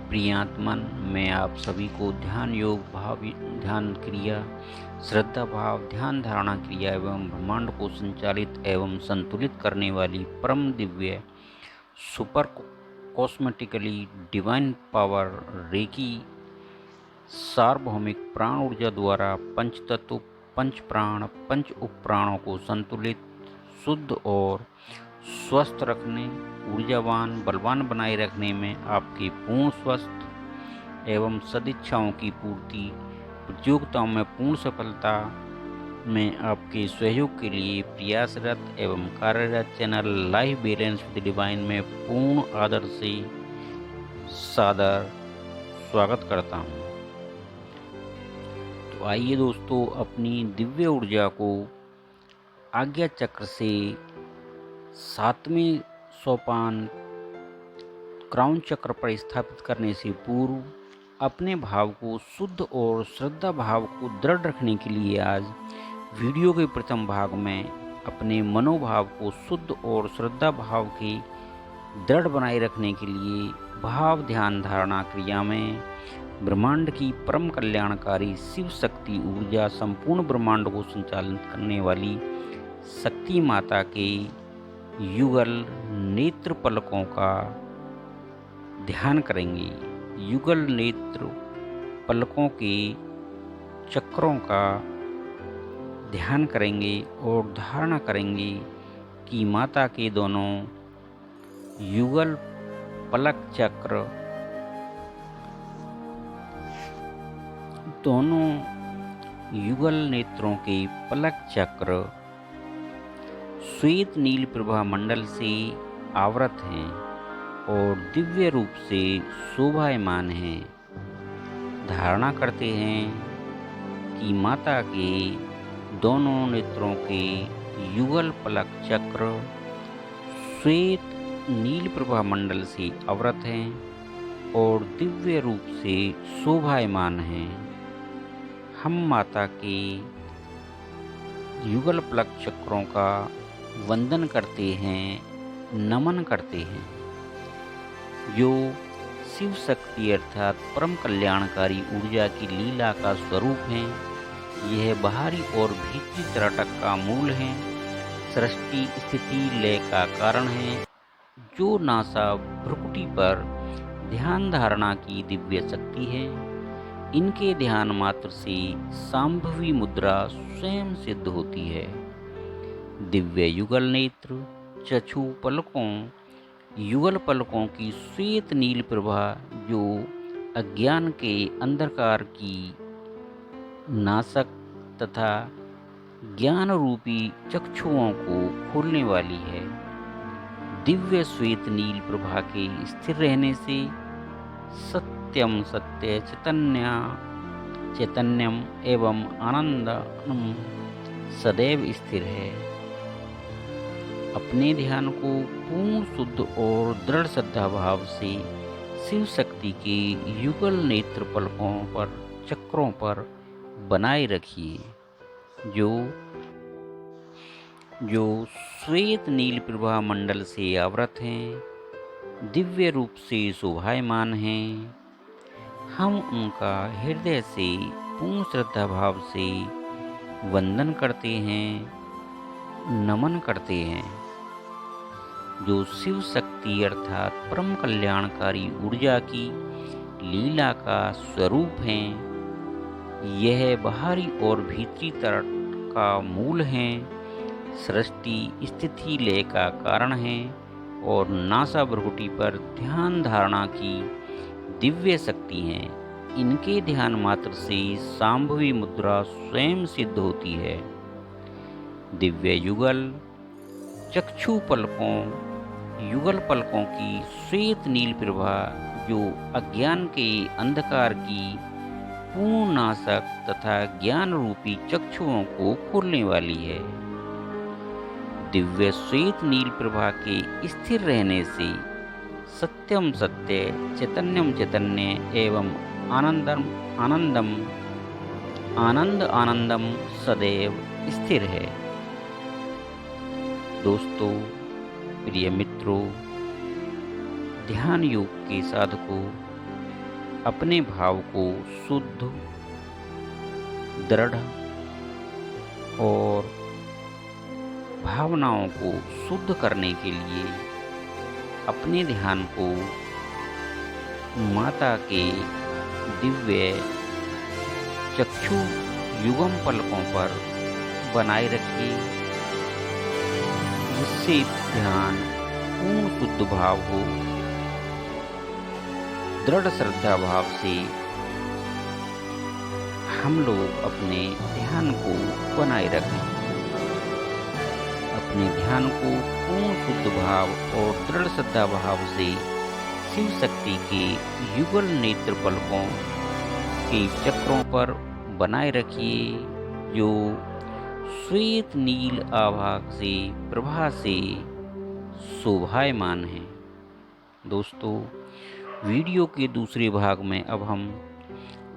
प्रियात्मन, मैं आप सभी को ध्यान योग भाव ध्यान क्रिया श्रद्धा भाव ध्यान धारणा क्रिया एवं ब्रह्मांड को संचालित एवं संतुलित करने वाली परम दिव्य super cosmetically divine power reiki सार्वभौमिक प्राण ऊर्जा द्वारा पंच तत्व, पंच प्राण, पंच उपप्राणों को संतुलित, शुद्ध और स्वस्थ रखने, ऊर्जावान बलवान बनाए रखने में आपकी पूर्ण स्वस्थ एवं सदिच्छाओं की पूर्ति, प्रतियोगिताओं में पूर्ण सफलता में आपके सहयोग के लिए प्रयासरत एवं कार्यरत channel life balance with divine में पूर्ण आदर से सादर स्वागत करता हूँ। तो आइए दोस्तों, अपनी दिव्य ऊर्जा को आज्ञा चक्र से 7वें सोपान क्राउन चक्र पर स्थापित करने से पूर्व अपने भाव को शुद्ध और श्रद्धा भाव को दृढ़ रखने के लिए आज वीडियो के प्रथम भाग में अपने मनोभाव को शुद्ध और श्रद्धा भाव के दृढ़ बनाए रखने के लिए भाव ध्यान धारणा क्रिया में ब्रह्मांड की परम कल्याणकारी शिव शक्ति ऊर्जा संपूर्ण ब्रह्मांड को संचालित करने वाली शक्ति माता के युगल नेत्र पलकों का ध्यान करेंगे। युगल नेत्र पलकों के चक्रों का ध्यान करेंगे और धारणा करेंगे कि माता के दोनों युगल पलक चक्र दोनों युगल नेत्रों के पलक चक्र श्वेत नील प्रभा मंडल से आवृत हैं और दिव्य रूप से शोभायमान हैं। धारणा करते हैं कि माता के दोनों नेत्रों के युगल पलक चक्र श्वेत नील प्रभा मंडल से आवृत हैं और दिव्य रूप से शोभायमान हैं। हम माता के युगल पलक चक्रों का वंदन करते हैं, नमन करते हैं, जो शिव शक्ति अर्थात परम कल्याणकारी ऊर्जा की लीला का स्वरूप हैं। यह बाहरी और भीतरी त्राटक का मूल है, सृष्टि स्थिति लय का कारण है, जो नासा भ्रुकुटी पर ध्यान धारणा की दिव्य शक्ति है। इनके ध्यान मात्र से सांभवी मुद्रा स्वयं सिद्ध होती है। दिव्य युगल नेत्र चक्षु पलकों युगल पलकों की श्वेत नील प्रभा जो अज्ञान के अंधकार की नाशक तथा ज्ञान रूपी चक्षुओं को खोलने वाली है। दिव्य श्वेत नील प्रभा के स्थिर रहने से सत्यम सत्य चैतन्यम एवं आनंदम सदैव स्थिर है। अपने ध्यान को पूर्ण शुद्ध और दृढ़ श्रद्धा भाव से शिव शक्ति के युगल नेत्र पलकों पर चक्रों पर बनाए रखिए, जो श्वेत नील प्रभा मंडल से आवृत हैं, दिव्य रूप से शोभायमान हैं। हम उनका हृदय से पूर्ण श्रद्धा भाव से वंदन करते हैं, नमन करते हैं, जो शिव शक्ति अर्थात परम कल्याणकारी ऊर्जा की लीला का स्वरूप हैं। यह बाहरी और भीतरी तरफ का मूल है, सृष्टि स्थिति लय का कारण है और नासा भ्रुकुटी पर ध्यान धारणा की दिव्य शक्ति है। इनके ध्यान मात्र से सांभवी मुद्रा स्वयं सिद्ध होती है। दिव्य युगल चक्षु पलकों युगल पलकों की श्वेत नील प्रभा जो अज्ञान के अंधकार की पूर्ण नाशक तथा ज्ञान रूपी चक्षुओं को खोलने वाली है। दिव्य श्वेत नील प्रभा के स्थिर रहने से सत्यम सत्य चैतन्यम चैतन्य एवं आनंदम सदैव स्थिर है। दोस्तों, प्रिय मित्रों, ध्यान योग के साधकों, अपने भाव को शुद्ध, दृढ़ और भावनाओं को शुद्ध करने के लिए अपने ध्यान को माता के दिव्य चक्षु युगम पलकों पर बनाए रखिए, जिससे ध्यान पूर्ण शुद्ध भाव हो। दृढ़ श्रद्धा भाव से हम लोग अपने ध्यान को बनाए रखें। अपने ध्यान को पूर्ण शुद्ध भाव और दृढ़ श्रद्धा भाव से शिव शक्ति के युगल नेत्र पलकों के चक्रों पर बनाए रखिए, जो श्वेत नील आभा से प्रभा से शोभायमान है। दोस्तों, वीडियो के दूसरे भाग में अब हम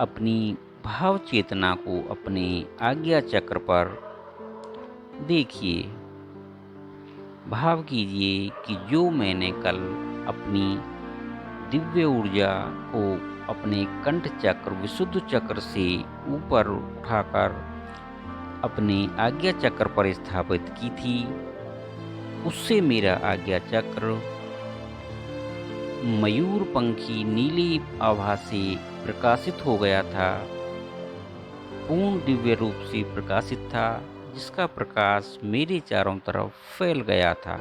अपनी भाव चेतना को अपने आज्ञा चक्र पर देखिए। भाव कीजिए कि जो मैंने कल अपनी दिव्य ऊर्जा को अपने कंठ चक्र विशुद्ध चक्र से ऊपर उठाकर अपने आज्ञा चक्र पर स्थापित की थी, उससे मेरा आज्ञा चक्र मयूर पंखी नीली आभा से प्रकाशित हो गया था। पूर्ण दिव्य रूप से प्रकाशित था, जिसका प्रकाश मेरे चारों तरफ फैल गया था।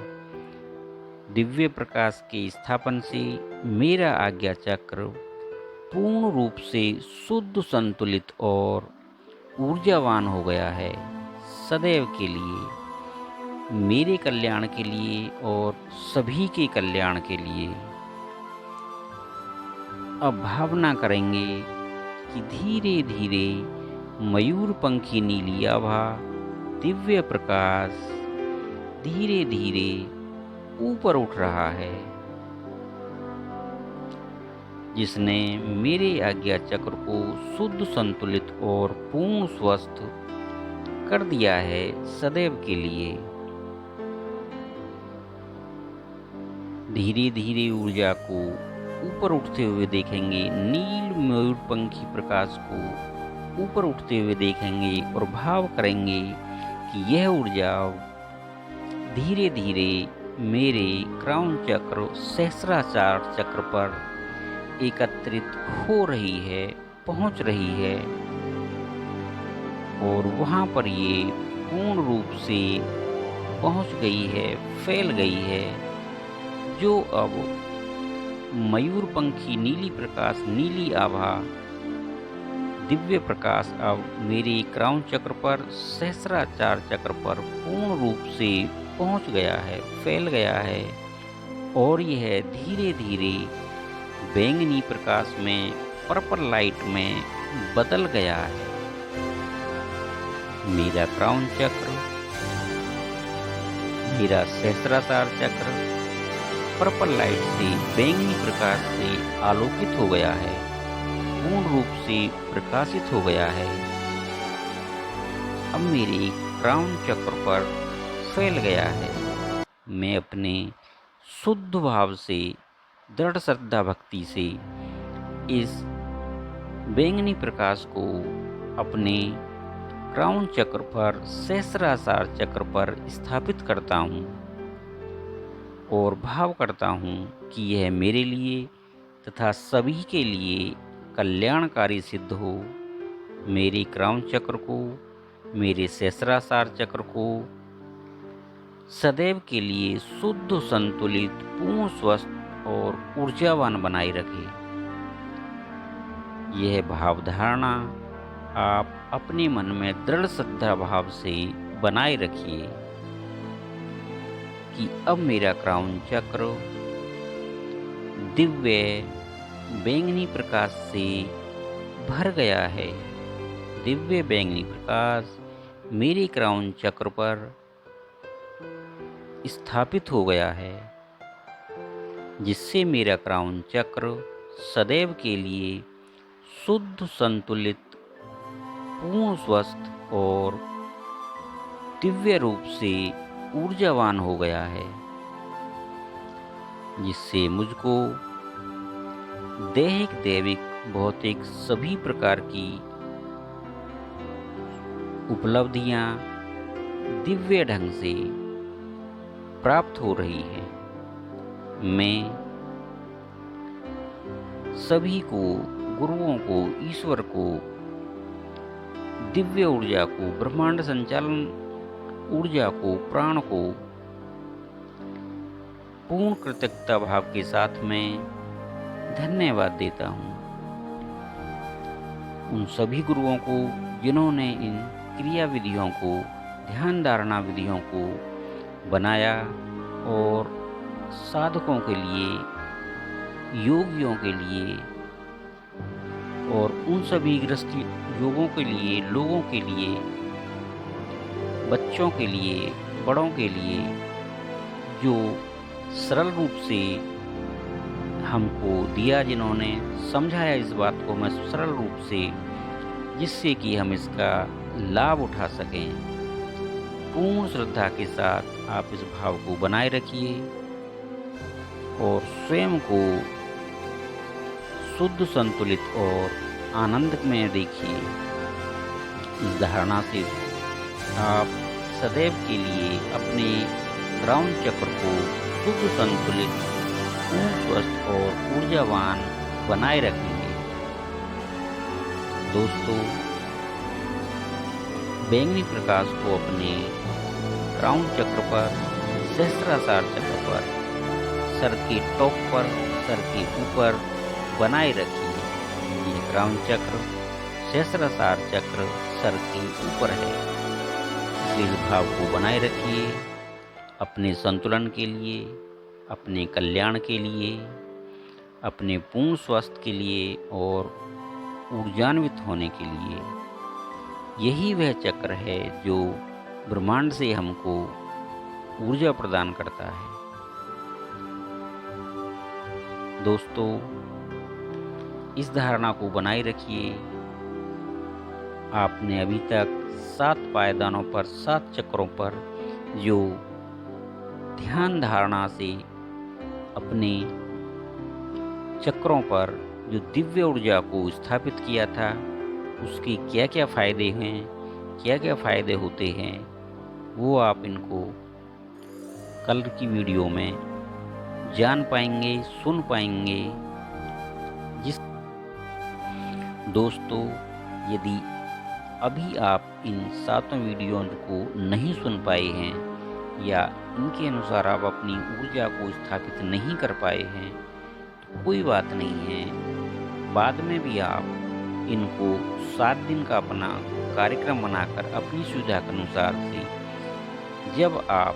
दिव्य प्रकाश के स्थापन से मेरा आज्ञा चक्र पूर्ण रूप से शुद्ध, संतुलित और ऊर्जावान हो गया है, सदैव के लिए, मेरे कल्याण के लिए और सभी के कल्याण के लिए। अब भावना करेंगे कि धीरे धीरे मयूर पंखी नीली आभा दिव्य प्रकाश धीरे धीरे ऊपर उठ रहा है, जिसने मेरे आज्ञा चक्र को शुद्ध, संतुलित और पूर्ण स्वस्थ कर दिया है, सदैव के लिए। धीरे धीरे ऊर्जा को ऊपर उठते हुए देखेंगे, नील मयूरपंखी प्रकाश को ऊपर उठते हुए देखेंगे और भाव करेंगे कि यह ऊर्जा धीरे धीरे मेरे क्राउन चक्र, सहस्राचार चक्र पर एकत्रित हो रही है, पहुंच रही है और वहां पर ये पूर्ण रूप से पहुंच गई है, फैल गई है, जो अब मयूरपंखी नीली प्रकाश, नीली आभा दिव्य प्रकाश अब मेरे क्राउन चक्र पर, सहस्राचार चक्र पर पूर्ण रूप से पहुंच गया है, फैल गया है और यह धीरे धीरे बैंगनी प्रकाश में, पर्पल लाइट में बदल गया है। मेरा क्राउन चक्र, मेरा सहस्राचार चक्र पर्पल लाइट से, बैंगनी प्रकाश से आलोकित हो गया है, पूर्ण रूप से प्रकाशित हो गया है। अब मेरे क्राउन चक्र पर फैल गया है। मैं अपने शुद्ध भाव से, दृढ़ श्रद्धा भक्ति से इस बैंगनी प्रकाश को अपने क्राउन चक्र पर, सहस्राचार चक्र पर स्थापित करता हूँ और भाव करता हूँ कि यह मेरे लिए तथा सभी के लिए कल्याणकारी सिद्ध हो। मेरे क्राउन चक्र को, मेरे सहस्राचार चक्र को सदैव के लिए शुद्ध, संतुलित, पूर्ण स्वस्थ और ऊर्जावान बनाए रखे। यह भाव धारणा आप अपने मन में दृढ़ श्रद्धा भाव से बनाए रखिए कि अब मेरा क्राउन चक्र दिव्य बैंगनी प्रकाश से भर गया है। दिव्य बैंगनी प्रकाश मेरे क्राउन चक्र पर स्थापित हो गया है, जिससे मेरा क्राउन चक्र सदैव के लिए शुद्ध, संतुलित, पूर्ण स्वस्थ और दिव्य रूप से ऊर्जावान हो गया है, जिससे मुझको दैहिक, दैविक, भौतिक सभी प्रकार की उपलब्धियां दिव्य ढंग से प्राप्त हो रही है। मैं सभी को, गुरुओं को, ईश्वर को, दिव्य ऊर्जा को, ब्रह्मांड संचालन ऊर्जा को, प्राण को पूर्ण कृतज्ञता भाव के साथ में धन्यवाद देता हूँ। उन सभी गुरुओं को जिन्होंने इन क्रिया विधियों को, ध्यान धारणा विधियों को बनाया और साधकों के लिए, योगियों के लिए और उन सभी ग्रस्त योगों के लिए, लोगों के लिए, बच्चों के लिए, बड़ों के लिए, जो सरल रूप से हमको दिया, जिन्होंने समझाया इस बात को मैं सरल रूप से, जिससे कि हम इसका लाभ उठा सकें। पूर्ण श्रद्धा के साथ आप इस भाव को बनाए रखिए और स्वयं को शुद्ध, संतुलित और आनंद में देखिए। इस धारणा से आप सदैव के लिए अपने क्राउन चक्र को शुद्ध, संतुलित, पूर्ण स्वस्थ और ऊर्जावान बनाए रखेंगे। दोस्तों, बैंगनी प्रकाश को अपने क्राउन चक्र पर, सहस्त्रार चक्र पर, सर के टॉप पर, सर के ऊपर बनाए रखिए। ये क्राउन चक्र, सहस्त्रार चक्र सर के ऊपर है। इस भाव को बनाए रखिए अपने संतुलन के लिए, अपने कल्याण के लिए, अपने पूर्ण स्वास्थ्य के लिए और ऊर्जान्वित होने के लिए। यही वह चक्र है जो ब्रह्मांड से हमको ऊर्जा प्रदान करता है। दोस्तों, इस धारणा को बनाए रखिए। आपने अभी तक 7 पायदानों पर, 7 चक्रों पर जो ध्यान धारणा से अपने चक्रों पर जो दिव्य ऊर्जा को स्थापित किया था, उसके क्या क्या फायदे हैं, क्या क्या फायदे होते हैं, वो आप इनको कल की वीडियो में जान पाएंगे, सुन पाएंगे। दोस्तों, यदि अभी आप इन 7 वीडियो को नहीं सुन पाए हैं या इनके अनुसार आप अपनी ऊर्जा को स्थापित नहीं कर पाए हैं, तो कोई बात नहीं है। बाद में भी आप इनको 7 दिन का अपना कार्यक्रम बनाकर अपनी सुविधा के अनुसार से, जब आप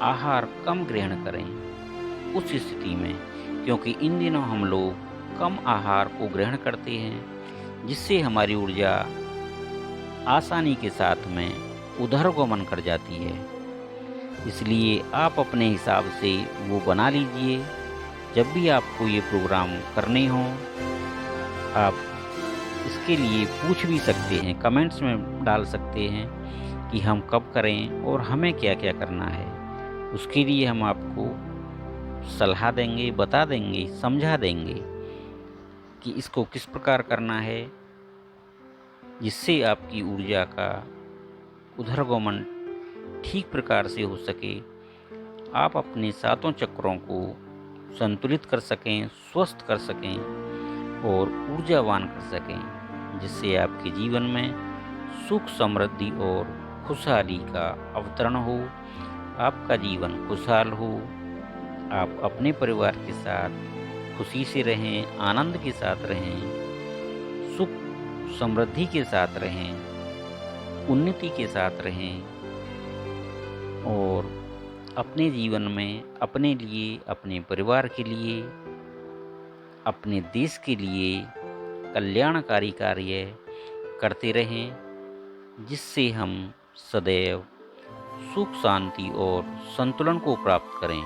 आहार कम ग्रहण करें उस स्थिति में, क्योंकि इन दिनों हम लोग कम आहार को ग्रहण करते हैं, जिससे हमारी ऊर्जा आसानी के साथ में उधर्गमन कर जाती है। इसलिए आप अपने हिसाब से वो बना लीजिए। जब भी आपको ये प्रोग्राम करने हो, आप इसके लिए पूछ भी सकते हैं, कमेंट्स में डाल सकते हैं कि हम कब करें और हमें क्या क्या करना है। उसके लिए हम आपको सलाह देंगे, बता देंगे, समझा देंगे कि इसको किस प्रकार करना है, जिससे आपकी ऊर्जा का उधर्गमन ठीक प्रकार से हो सके, आप अपने 7 चक्रों को संतुलित कर सकें, स्वस्थ कर सकें और ऊर्जावान कर सकें, जिससे आपके जीवन में सुख, समृद्धि और खुशहाली का अवतरण हो, आपका जीवन खुशहाल हो, आप अपने परिवार के साथ खुशी से रहें, आनंद के साथ रहें, सुख समृद्धि के साथ रहें, उन्नति के साथ रहें और अपने जीवन में अपने लिए, अपने परिवार के लिए, अपने देश के लिए कल्याणकारी कार्य करते रहें, जिससे हम सदैव सुख, शांति और संतुलन को प्राप्त करें।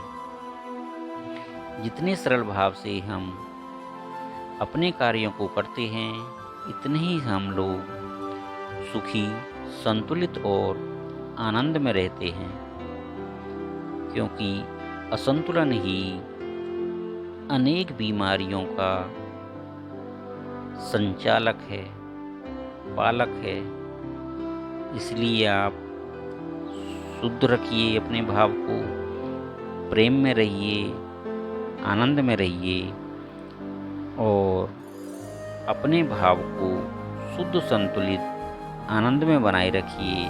जितने सरल भाव से हम अपने कार्यों को करते हैं, इतने ही हम लोग सुखी, संतुलित और आनंद में रहते हैं, क्योंकि असंतुलन ही अनेक बीमारियों का संचालक है, पालक है। इसलिए आप शुद्ध रखिए अपने भाव को, प्रेम में रहिए, आनंद में रहिए और अपने भाव को शुद्ध संतुलित आनंद में बनाए रखिए।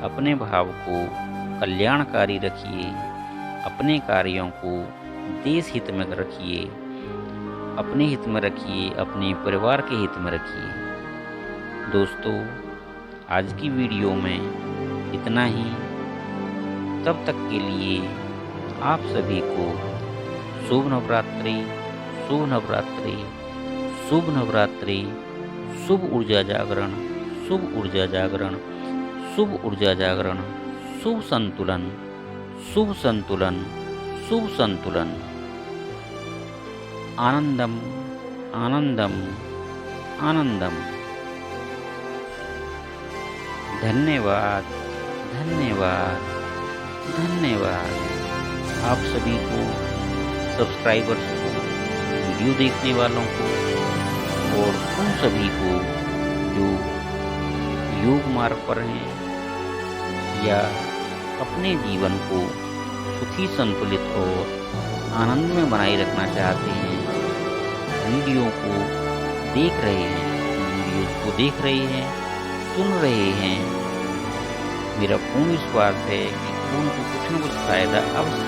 अपने भाव को कल्याणकारी रखिए, अपने कार्यों को देश हित में रखिए, अपने हित में रखिए, अपने परिवार के हित में रखिए। दोस्तों, आज की वीडियो में इतना ही। तब तक के लिए आप सभी को शुभ नवरात्रि, शुभ नवरात्रि, शुभ नवरात्रि, शुभ ऊर्जा जागरण, शुभ ऊर्जा जागरण, शुभ ऊर्जा जागरण, शुभ संतुलन, शुभ संतुलन, शुभ संतुलन। आनंदम आनंदम आनंदम। धन्यवाद धन्यवाद धन्यवाद। आप सभी को, सब्सक्राइबर्स को, वीडियो देखने वालों को और उन सभी को जो योग मार्ग पर हैं या अपने जीवन को सुखी, संतुलित और आनंद में बनाए रखना चाहते हैं, वीडियो को देख रहे हैं, सुन रहे हैं। मेरा पूर्ण विश्वास है कि उनको कुछ न कुछ फायदा अवश्य